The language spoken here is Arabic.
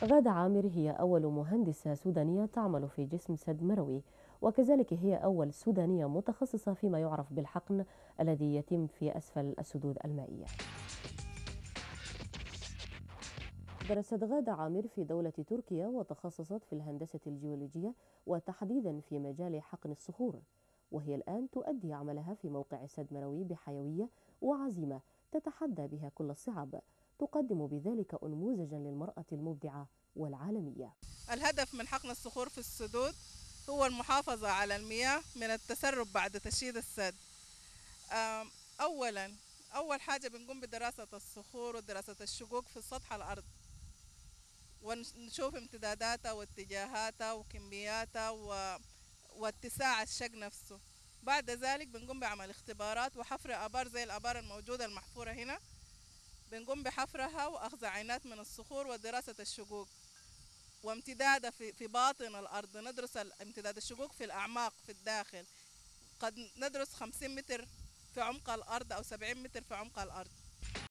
غادة عامر هي أول مهندسة سودانية تعمل في جسم سد مروي، وكذلك هي أول سودانية متخصصة فيما يعرف بالحقن الذي يتم في أسفل السدود المائية. درست غادة عامر في دولة تركيا وتخصصت في الهندسة الجيولوجية وتحديدا في مجال حقن الصخور، وهي الآن تؤدي عملها في موقع سد مروي بحيوية وعزيمة تتحدى بها كل الصعاب، تقدم بذلك أنموذجا للمرأة المبدعة والعالمية. الهدف من حقن الصخور في السدود هو المحافظة على المياه من التسرب بعد تشييد السد. آم، أولا أول حاجة بنقوم بدراسة الصخور ودراسة الشقوق في سطح الأرض، ونشوف امتداداتها واتجاهاتها وكمياتها واتساع الشق نفسه. بعد ذلك بنقوم بعمل اختبارات وحفر آبار زي الآبار الموجودة المحفورة هنا، بنقوم بحفرها وأخذ عينات من الصخور ودراسة الشقوق وامتدادها في باطن الأرض. ندرس امتداد الشقوق في الأعماق في الداخل، قد ندرس 50 متر في عمق الأرض أو 70 متر في عمق الأرض.